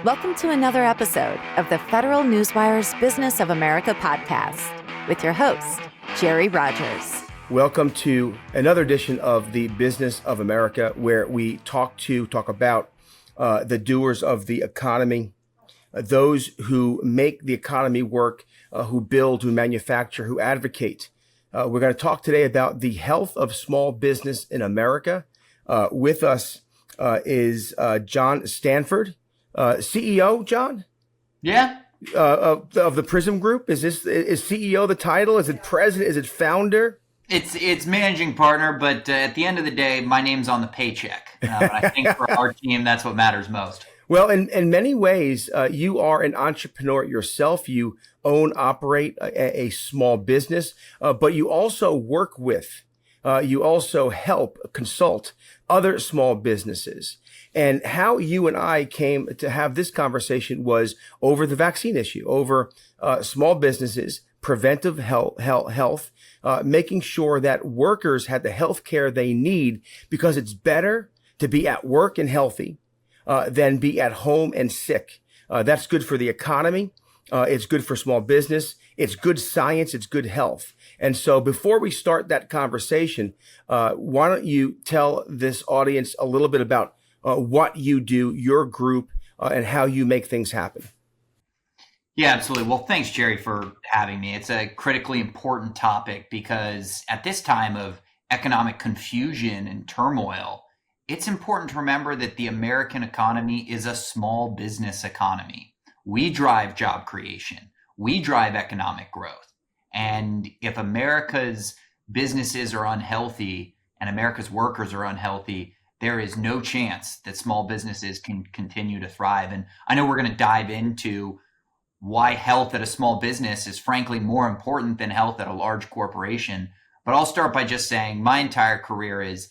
Welcome to another episode of the Federal Newswire's Business of America podcast with your host, Gerry Rogers. Welcome to another edition of the Business of America, where we talk about the doers of the economy, those who make the economy work, who build, who manufacture, who advocate. We're going to talk today about the health of small business in America. With us is John Stanford, CEO. John? Yeah. Of the Prism Group. Is CEO the title? Is it president? Is it founder? It's managing partner, but at the end of the day, my name's on the paycheck. I think for our team, that's what matters most. Well, in many ways, you are an entrepreneur yourself. You operate a small business, but you also work with, you also help consult other small businesses. And how you and I came to have this conversation was over the vaccine issue, over small businesses, preventive health, making sure that workers had the health care they need, because it's better to be at work and healthy than be at home and sick. That's good for the economy. It's good for small business. It's good science. It's good health. And so before we start that conversation, why don't you tell this audience a little bit about what you do, your group, and how you make things happen? Yeah, absolutely. Well, thanks, Gerry, for having me. It's a critically important topic because at this time of economic confusion and turmoil, it's important to remember that the American economy is a small business economy. We drive job creation. We drive economic growth. And if America's businesses are unhealthy and America's workers are unhealthy, there is no chance that small businesses can continue to thrive. And I know we're going to dive into why health at a small business is frankly more important than health at a large corporation. But I'll start by just saying my entire career is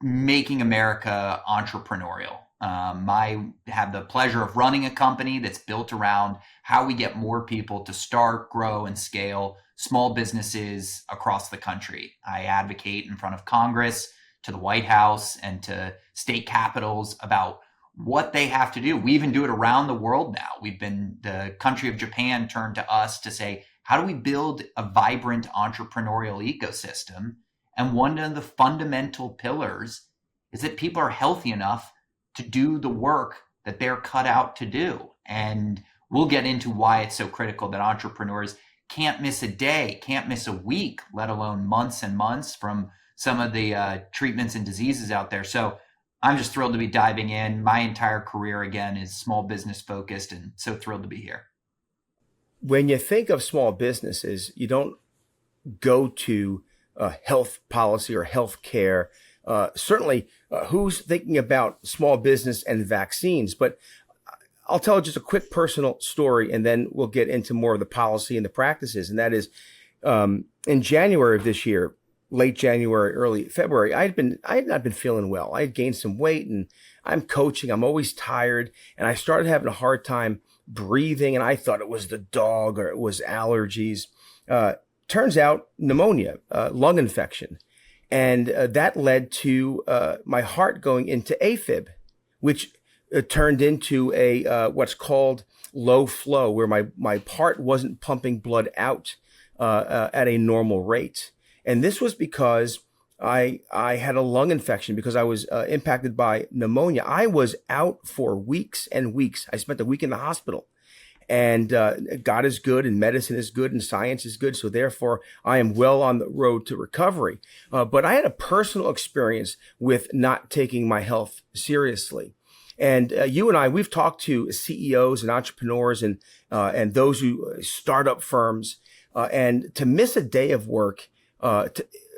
making America entrepreneurial. I have the pleasure of running a company that's built around how we get more people to start, grow, and scale small businesses across the country. I advocate in front of Congress, to the White House, and to state capitals about what they have to do. We even do it around the world now. The country of Japan turned to us to say, how do we build a vibrant entrepreneurial ecosystem? And one of the fundamental pillars is that people are healthy enough to do the work that they're cut out to do. And we'll get into why it's so critical that entrepreneurs can't miss a day, can't miss a week, let alone months and months from some of the treatments and diseases out there. So I'm just thrilled to be diving in. My entire career, again, is small business focused, and so thrilled to be here. When you think of small businesses, you don't go to health policy or health care. Certainly, who's thinking about small business and vaccines? But I'll tell just a quick personal story, and then we'll get into more of the policy and the practices. And that is, in January of this year, late January, early February, I had not been feeling well. I had gained some weight, and I'm coaching. I'm always tired, and I started having a hard time breathing, and I thought it was the dog or it was allergies. Turns out pneumonia, lung infection. And that led to my heart going into AFib, which turned into a what's called low flow, where my heart wasn't pumping blood out at a normal rate. And this was because I had a lung infection, because I was impacted by pneumonia. I was out for weeks and weeks. I spent a week in the hospital. And God is good, and medicine is good, and science is good. So therefore, I am well on the road to recovery. But I had a personal experience with not taking my health seriously. And you and I, we've talked to CEOs and entrepreneurs and those who start up firms. And to miss a day of work,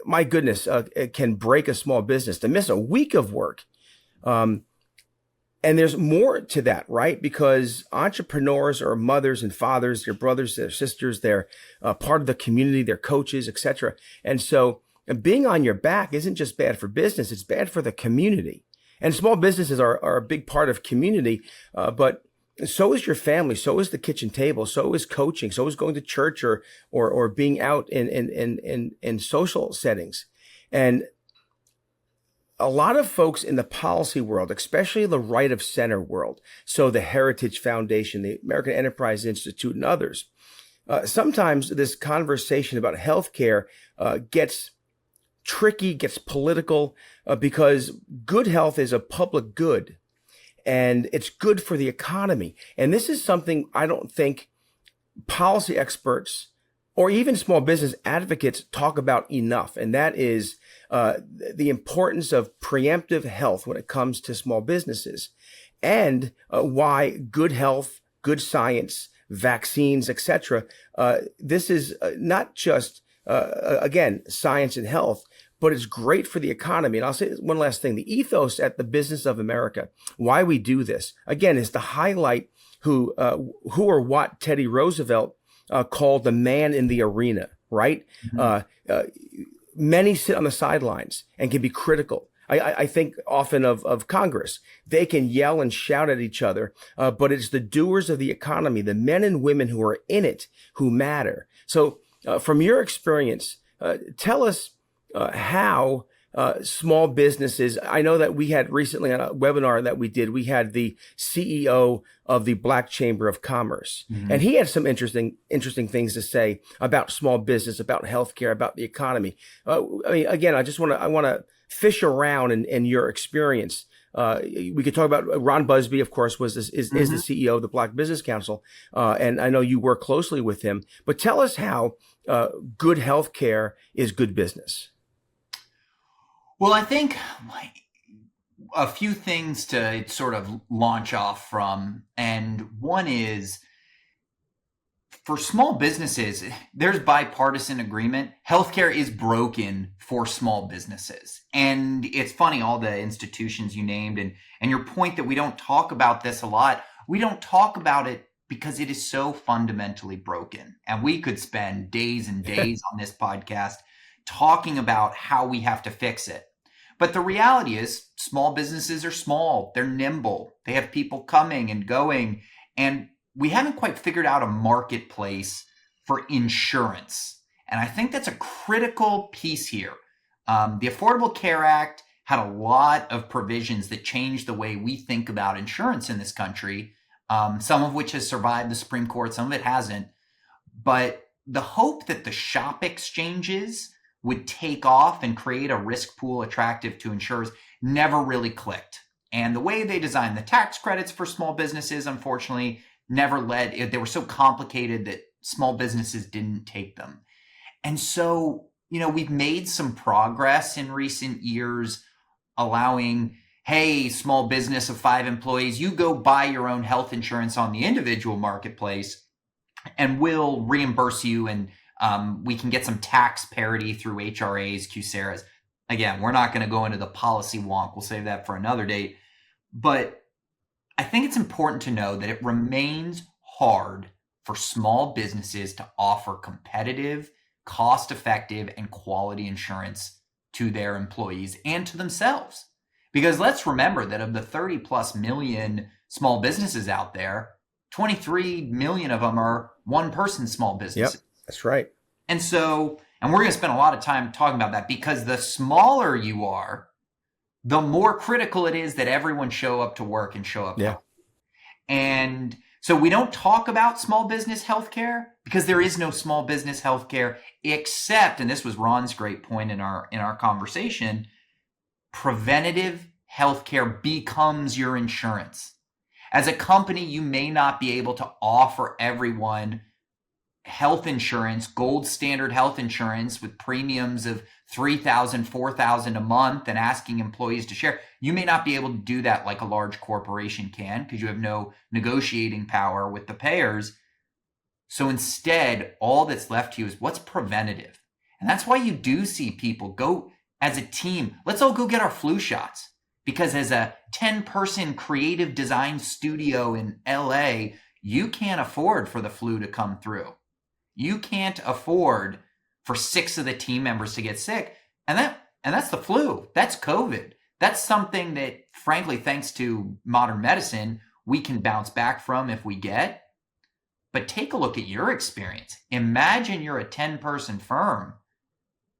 my goodness, it can break a small business. To miss a week of work, and there's more to that, right? Because entrepreneurs are mothers and fathers, their brothers, their sisters, they're part of the community, they're coaches, etc. And so being on your back isn't just bad for business, it's bad for the community. And small businesses are a big part of community, but so is your family, so is the kitchen table, so is coaching, so is going to church or being out in social settings. And a lot of folks in the policy world, especially the right of center world, so the Heritage Foundation, the American Enterprise Institute, and others, sometimes this conversation about healthcare gets tricky, gets political, because good health is a public good and it's good for the economy. And this is something I don't think policy experts or even small business advocates talk about enough. And that is the importance of preemptive health when it comes to small businesses, and why good health, good science, vaccines, etc. This is not just, again, science and health, but it's great for the economy. And I'll say one last thing. The ethos at the Business of America, why we do this, again, is to highlight who or what Teddy Roosevelt called the man in the arena, right? Mm-hmm. Many sit on the sidelines and can be critical. I think often of Congress. They can yell and shout at each other, but it's the doers of the economy, the men and women who are in it, who matter. So from your experience, tell us how small businesses, I know that we had recently on a webinar that we did, we had the CEO of the Black Chamber of Commerce, mm-hmm. and he had some interesting things to say about small business, about healthcare, about the economy. I mean, again, I want to fish around in your experience. We could talk about Ron Busby, of course, is the CEO of the Black Business Council, and I know you work closely with him. But tell us how good healthcare is good business. Well, I think a few things to sort of launch off from, and one is, for small businesses, there's bipartisan agreement. Healthcare is broken for small businesses. And it's funny, all the institutions you named, and your point that we don't talk about this a lot, we don't talk about it because it is so fundamentally broken. And we could spend days and days on this podcast talking about how we have to fix it. But the reality is, small businesses are small. They're nimble. They have people coming and going. And we haven't quite figured out a marketplace for insurance. And I think that's a critical piece here. The Affordable Care Act had a lot of provisions that changed the way we think about insurance in this country, some of which has survived the Supreme Court, some of it hasn't. But the hope that the shop exchanges would take off and create a risk pool attractive to insurers never really clicked. And the way they designed the tax credits for small businesses, unfortunately, never led. They were so complicated that small businesses didn't take them. And so, we've made some progress in recent years allowing, hey, small business of 5 employees, you go buy your own health insurance on the individual marketplace and we'll reimburse you, and we can get some tax parity through HRAs, QSARAs. Again, we're not going to go into the policy wonk. We'll save that for another date. But I think it's important to know that it remains hard for small businesses to offer competitive, cost-effective, and quality insurance to their employees and to themselves. Because let's remember that of the 30 plus million small businesses out there, 23 million of them are one-person small businesses. Yep, that's right. And so, and we're going to spend a lot of time talking about that, because the smaller you are, the more critical it is that everyone show up to work and show up. Yeah. And so we don't talk about small business healthcare because there is no small business healthcare except, and this was Ron's great point in our conversation, preventative healthcare becomes your insurance. As a company, you may not be able to offer everyone health insurance, gold standard health insurance with premiums of $3,000, $4,000 a month and asking employees to share. You may not be able to do that like a large corporation can because you have no negotiating power with the payers. So instead, all that's left to you is what's preventative. And that's why you do see people go as a team. Let's all go get our flu shots, because as a 10-person creative design studio in LA, you can't afford for the flu to come through. You can't afford for 6 of the team members to get sick. And that's the flu. That's COVID. That's something that, frankly, thanks to modern medicine, we can bounce back from if we get. But take a look at your experience. Imagine you're a 10-person firm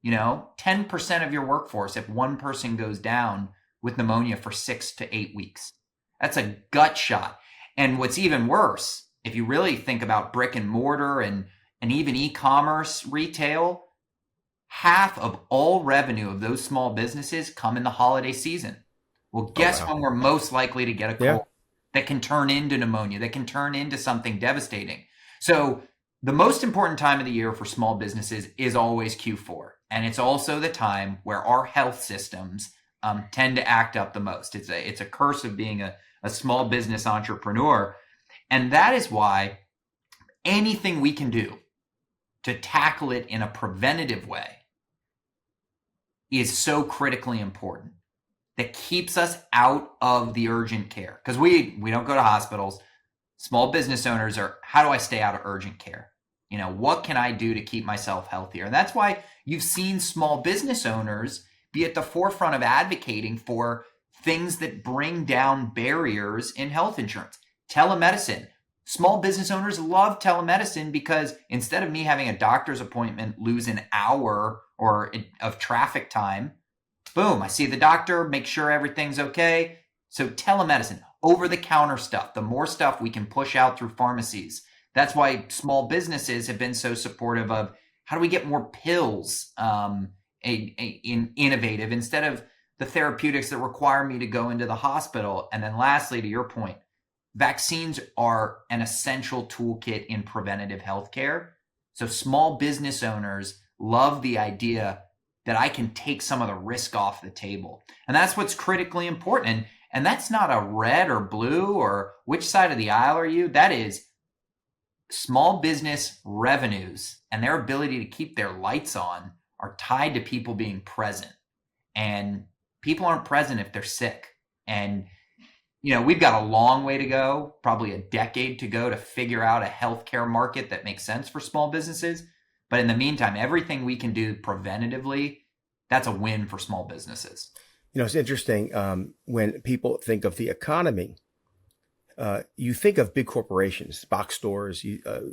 10% of your workforce if one person goes down with pneumonia for 6 to 8 weeks. That's a gut shot. And what's even worse, if you really think about brick and mortar and even e-commerce retail, half of all revenue of those small businesses come in the holiday season. Well, guess when we're most likely to get a cold that can turn into pneumonia, that can turn into something devastating. So the most important time of the year for small businesses is always Q4. And it's also the time where our health systems tend to act up the most. It's a curse of being a small business entrepreneur. And that is why anything we can do to tackle it in a preventative way is so critically important, that keeps us out of the urgent care. Because we don't go to hospitals. Small business owners are, how do I stay out of urgent care? What can I do to keep myself healthier? And that's why you've seen small business owners be at the forefront of advocating for things that bring down barriers in health insurance. Telemedicine. Small business owners love telemedicine because instead of me having a doctor's appointment lose an hour of traffic time, boom, I see the doctor, make sure everything's okay. So telemedicine, over-the-counter stuff, the more stuff we can push out through pharmacies. That's why small businesses have been so supportive of how do we get more pills innovative instead of the therapeutics that require me to go into the hospital. And then lastly, to your point, vaccines are an essential toolkit in preventative healthcare. So small business owners love the idea that I can take some of the risk off the table. And that's what's critically important. And that's not a red or blue or which side of the aisle are you? That is small business revenues and their ability to keep their lights on are tied to people being present. And people aren't present if they're sick. And we've got a long way to go, probably a decade to go to figure out a healthcare market that makes sense for small businesses. But in the meantime, everything we can do preventatively, that's a win for small businesses. It's interesting when people think of the economy, you think of big corporations, box stores,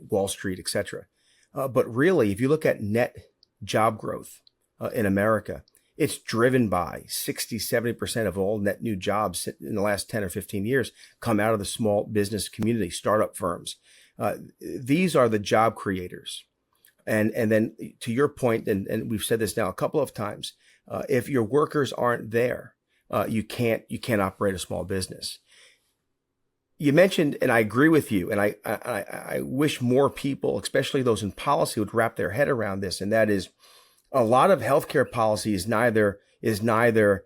Wall Street, et cetera. But really, if you look at net job growth in America, it's driven by 60-70% of all net new jobs in the last 10 or 15 years come out of the small business community, startup firms. These are the job creators. And then to your point, and we've said this now a couple of times, if your workers aren't there, you can't operate a small business. You mentioned, and I agree with you, and I wish more people, especially those in policy, would wrap their head around this, and that is a lot of healthcare policy is neither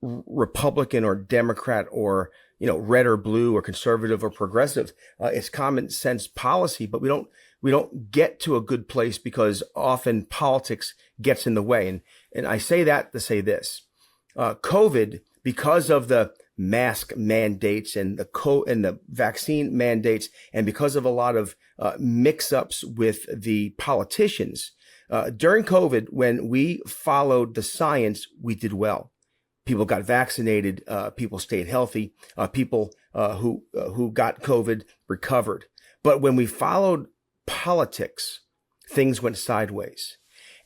Republican or Democrat or red or blue or conservative or progressive. It's common sense policy, but we don't get to a good place because often politics gets in the way. And I say that to say this: COVID, because of the mask mandates and the vaccine mandates, and because of a lot of mix-ups with the politicians. During COVID, when we followed the science, we did well. People got vaccinated. People stayed healthy. People who got COVID recovered. But when we followed politics, things went sideways.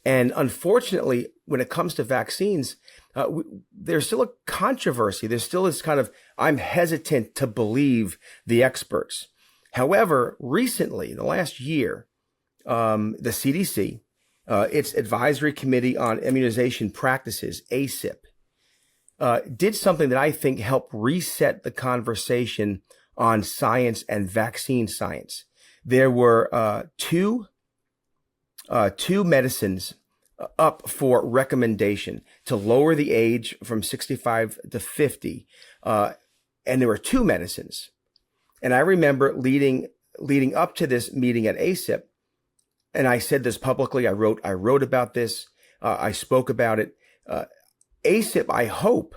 And unfortunately, when it comes to vaccines, there's still a controversy. There's still this kind of, I'm hesitant to believe the experts. However, recently, in the last year, the CDC, its Advisory Committee on Immunization Practices, ACIP, did something that I think helped reset the conversation on science and vaccine science. There were two medicines up for recommendation to lower the age from 65 to 50. And there were two medicines. And I remember leading up to this meeting at ACIP, and I said this publicly. I wrote about this. I spoke about it. ACIP, I hope,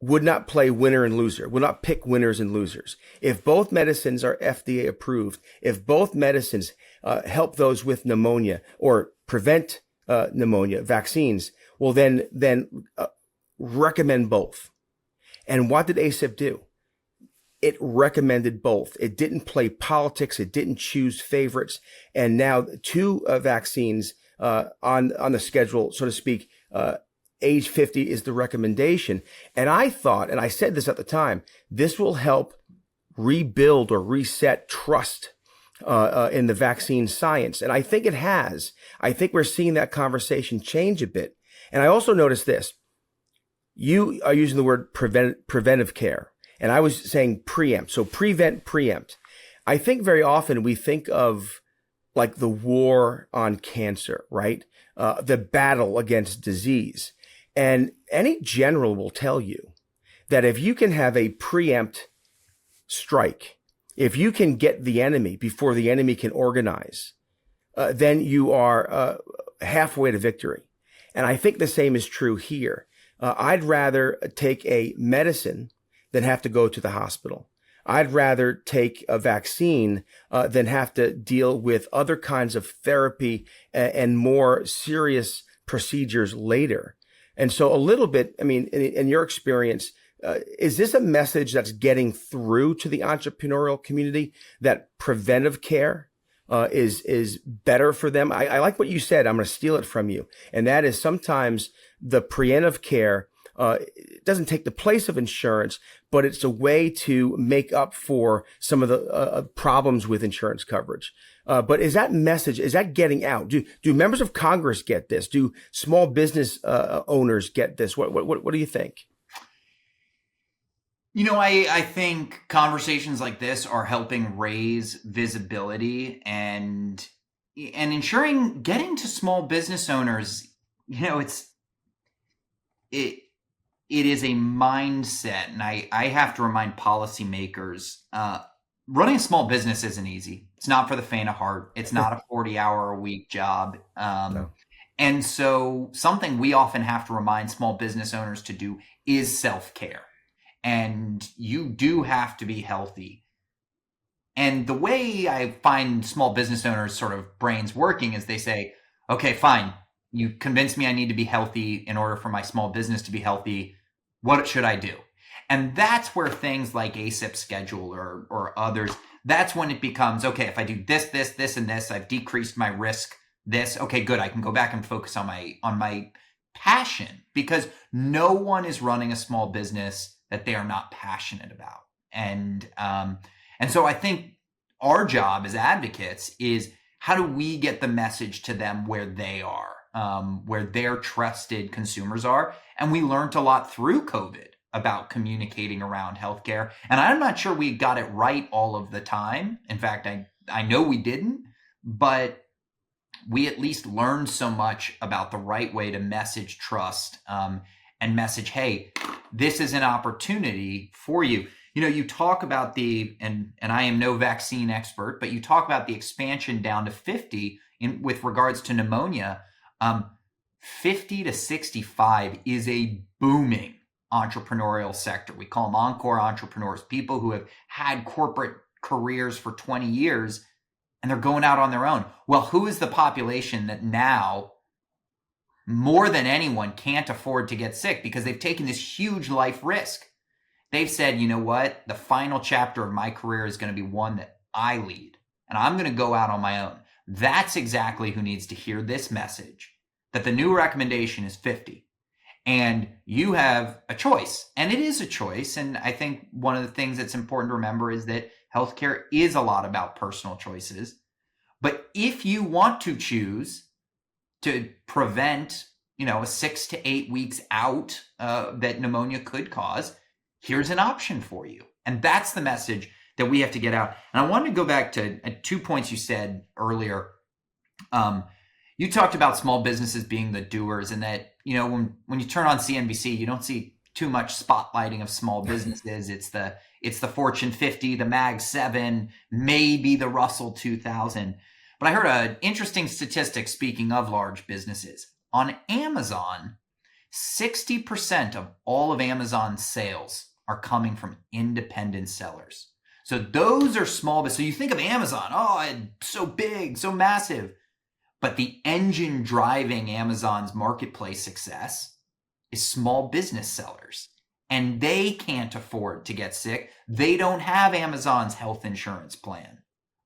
would not play winner and loser, would not pick winners and losers. If both medicines are FDA approved, if both medicines help those with pneumonia or prevent pneumonia, vaccines, well, then recommend both. And what did ACIP do? It recommended both. It didn't play politics. It didn't choose favorites. And now two vaccines on the schedule, so to speak. Age 50 is the recommendation. And I thought, and I said this at the time, this will help rebuild or reset trust in the vaccine science. And I think it has. I think we're seeing that conversation change a bit. And I also noticed this. You are using the word preventive care, and I was saying preempt. So preempt. I think very often we think of like the war on cancer, right? The battle against disease. And any general will tell you that if you can have a preempt strike, if you can get the enemy before the enemy can organize, then you are halfway to victory. And I think the same is true here. I'd rather take a medicine than have to go to the hospital. I'd rather take a vaccine than have to deal with other kinds of therapy and more serious procedures later. And so a little bit, I mean, in your experience, is this a message that's getting through to the entrepreneurial community that preventive care is better for them? I like what you said. I'm going to steal it from you. And that is sometimes the preventive care doesn't take the place of insurance, but it's a way to make up for some of the problems with insurance coverage. But is that message, is that getting out? Do members of Congress get this? Do small business owners get this? What do you think? You know, I think conversations like this are helping raise visibility and ensuring getting to small business owners. You know, it is a mindset, and I have to remind policymakers, running a small business isn't easy. It's not for the faint of heart. It's not a 40-hour-a-week job. No. And so something we often have to remind small business owners to do is self-care. And you do have to be healthy. And the way I find small business owners sort of brains working is they say, okay, fine. You convinced me I need to be healthy in order for my small business to be healthy. What should I do? And that's where things like ASIP schedule or others, that's when it becomes, okay, if I do this, and this, I've decreased my risk, this, okay, good. I can go back and focus on my passion, because no one is running a small business that they are not passionate about. And so I think our job as advocates is, how do we get the message to them where they are? Where their trusted consumers are. And we learned a lot through COVID about communicating around healthcare. And I'm not sure we got it right all of the time. In fact, I know we didn't, but we at least learned so much about the right way to message trust and message, hey, this is an opportunity for you. You know, you talk about and I am no vaccine expert, but you talk about the expansion down to 50 with regards to pneumonia. 50 to 65 is a booming entrepreneurial sector. We call them encore entrepreneurs, people who have had corporate careers for 20 years and they're going out on their own. Well, who is the population that now, more than anyone, can't afford to get sick because they've taken this huge life risk? They've said, you know what? The final chapter of my career is going to be one that I lead, and I'm going to go out on my own. That's exactly who needs to hear this message, that the new recommendation is 50. And you have a choice, and it is a choice. And I think one of the things that's important to remember is that healthcare is a lot about personal choices. But if you want to choose to prevent, a 6 to 8 weeks out that pneumonia could cause, here's an option for you. And that's the message that we have to get out. And I wanted to go back to 2 points you said earlier. You talked about small businesses being the doers, and that, when you turn on CNBC, you don't see too much spotlighting of small businesses. It's the Fortune 50, the Mag 7, maybe the Russell 2000. But I heard an interesting statistic, speaking of large businesses. On Amazon, 60% of all of Amazon's sales are coming from independent sellers. So those are small business. So you think of Amazon, it's so big, so massive. But the engine driving Amazon's marketplace success is small business sellers. And they can't afford to get sick. They don't have Amazon's health insurance plan.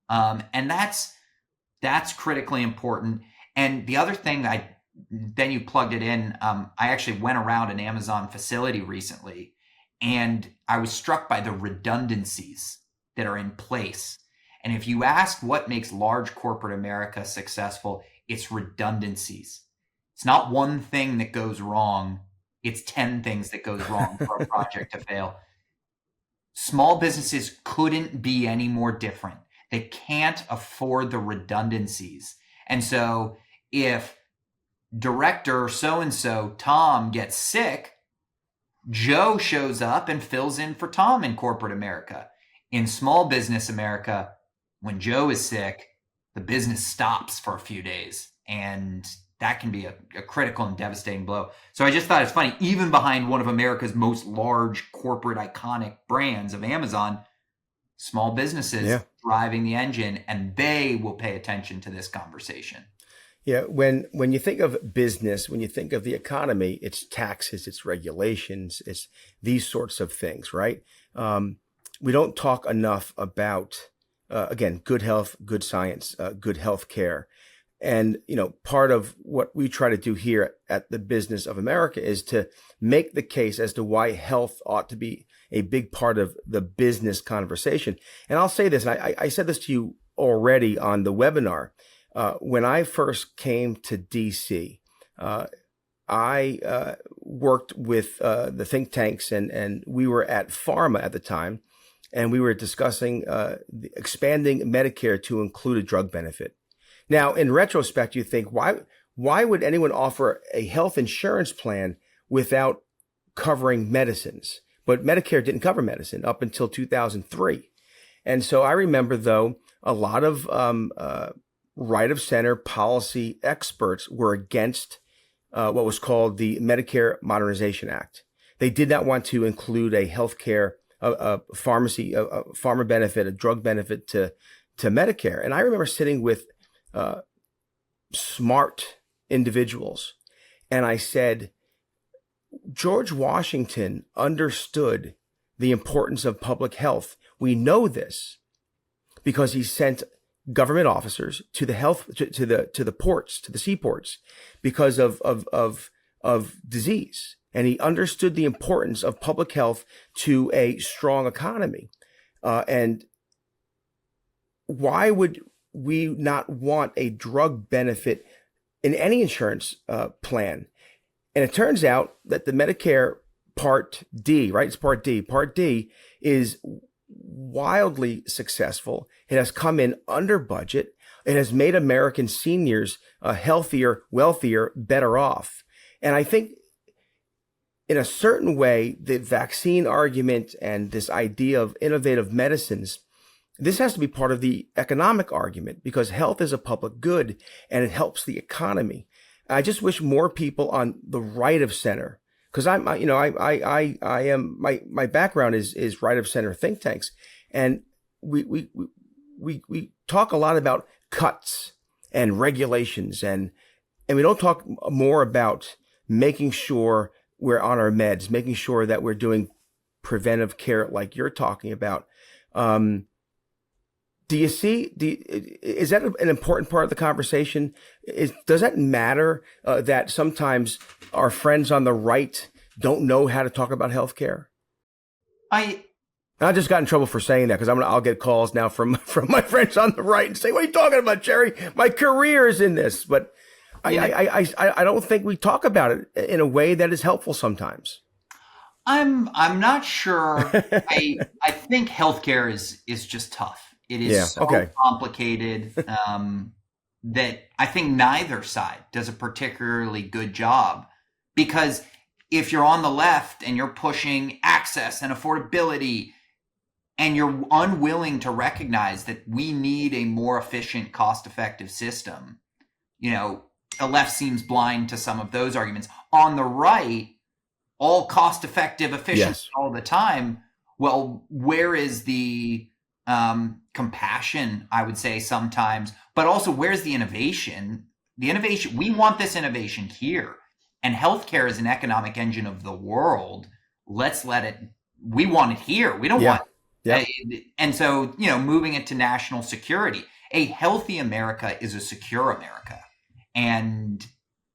And that's critically important. And the other thing then you plugged it in. I actually went around an Amazon facility recently, and I was struck by the redundancies that are in place. And if you ask what makes large corporate America successful, it's redundancies. It's not one thing that goes wrong. It's 10 things that goes wrong for a project to fail. Small businesses couldn't be any more different. They can't afford the redundancies. And so if director so-and-so, Tom, gets sick, Joe shows up and fills in for Tom in corporate America. In small business America, when Joe is sick, the business stops for a few days. And that can be a critical and devastating blow. So I just thought it's funny, even behind one of America's most large corporate iconic brands of Amazon, small businesses driving the engine, and they will pay attention to this conversation. Yeah, when you think of business, when you think of the economy, it's taxes, it's regulations, it's these sorts of things, right? We don't talk enough about, again, good health, good science, good health care. And, part of what we try to do here at the Business of America is to make the case as to why health ought to be a big part of the business conversation. And I'll say this, and I said this to you already on the webinar. When I first came to DC, I worked with the think tanks, and we were at Pharma at the time, and we were discussing expanding Medicare to include a drug benefit. Now, in retrospect, you think, why would anyone offer a health insurance plan without covering medicines? But Medicare didn't cover medicine up until 2003. And so I remember, though, a lot of right of center policy experts were against what was called the Medicare Modernization Act. They did not want to include a healthcare, a pharmacy, a pharma benefit, a drug benefit to Medicare. And I remember sitting with smart individuals, and I said, George Washington understood the importance of public health. We know this because he sent government officers to the ports, to the seaports, because of disease, and he understood the importance of public health to a strong economy. And why would we not want a drug benefit in any insurance plan? And it turns out that the Medicare Part D, right? It's Part D. Part D is wildly successful. It has come in under budget. It has made American seniors healthier, wealthier, better off. And I think in a certain way, the vaccine argument and this idea of innovative medicines, this has to be part of the economic argument, because health is a public good and it helps the economy. I just wish more people on the right of center, because I am my background is right of center think tanks, and we talk a lot about cuts and regulations, and we don't talk more about making sure we're on our meds, making sure that we're doing preventive care like you're talking about. Is that an important part of the conversation? Does that matter that sometimes our friends on the right don't know how to talk about healthcare? I just got in trouble for saying that, because I'll get calls now from my friends on the right and say, "What are you talking about, Gerry? My career is in this." But I don't think we talk about it in a way that is helpful sometimes. I'm not sure. I think healthcare is just tough. It is complicated that I think neither side does a particularly good job, because if you're on the left and you're pushing access and affordability, and you're unwilling to recognize that we need a more efficient, cost-effective system, the left seems blind to some of those arguments. On the right, all cost-effective, efficient all the time. Well, where is the compassion, I would say sometimes, but also where's the innovation? The innovation, we want this innovation here, and healthcare is an economic engine of the world. Let's let it, we want it here. We don't want, and so, moving it to national security, a healthy America is a secure America. and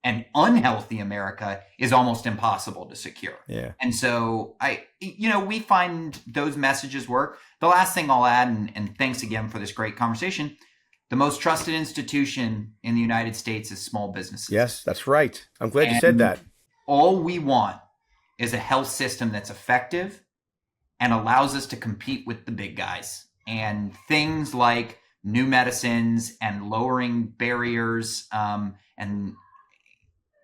an unhealthy America is almost impossible to secure. Yeah. And so we find those messages work. The last thing I'll add, and thanks again for this great conversation, the most trusted institution in the United States is small businesses. Yes, that's right. I'm glad you said that. All we want is a health system that's effective and allows us to compete with the big guys. And things like new medicines and lowering barriers, and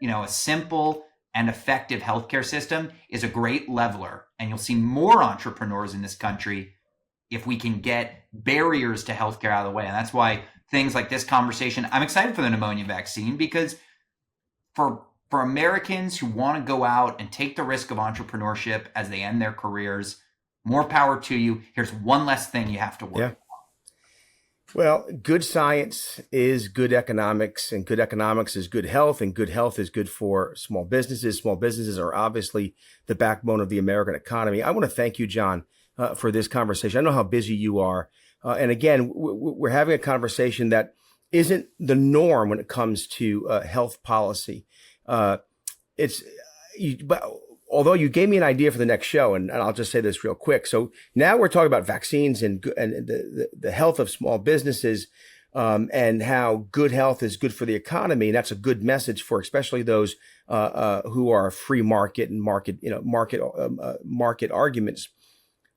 a simple and effective healthcare system is a great leveler. And you'll see more entrepreneurs in this country if we can get barriers to healthcare out of the way. And that's why things like this conversation, I'm excited for the pneumonia vaccine, because for Americans who want to go out and take the risk of entrepreneurship as they end their careers, more power to you. Here's one less thing you have to worry about. Well, good science is good economics, and good economics is good health, and good health is good for small businesses. Small businesses are obviously the backbone of the American economy. I want to thank you, John, for this conversation. I know how busy you are. And again, we're having a conversation that isn't the norm when it comes to health policy. But although you gave me an idea for the next show, and I'll just say this real quick. So now we're talking about vaccines and the health of small businesses, and how good health is good for the economy. And that's a good message for especially those who are free market and market arguments.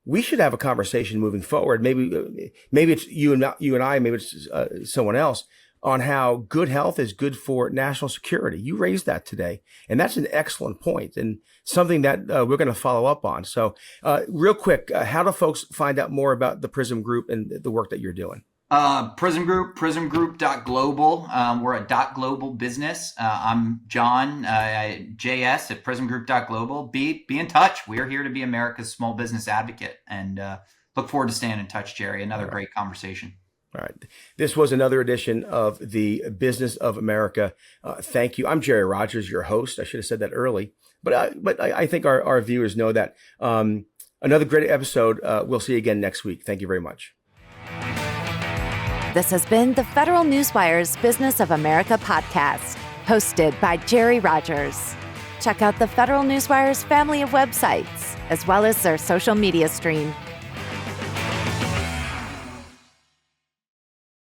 We should have a conversation moving forward. Maybe it's you and I, maybe it's someone else, on how good health is good for national security. You raised that today, and that's an excellent point and something that we're going to follow up on. So real quick, how do folks find out more about the Prism Group and the work that you're doing? Prism Group, prismgroup.global. We're a .global business. I'm John, JS at prismgroup.global. Be in touch. We're here to be America's small business advocate, and look forward to staying in touch, Gerry. Another great conversation. All right. This was another edition of the Business of America. Thank you. I'm Gerry Rogers, your host. I should have said that early, but I think our viewers know that. Another great episode. We'll see you again next week. Thank you very much. This has been the Federal Newswire's Business of America podcast, hosted by Gerry Rogers. Check out the Federal Newswire's family of websites, as well as their social media stream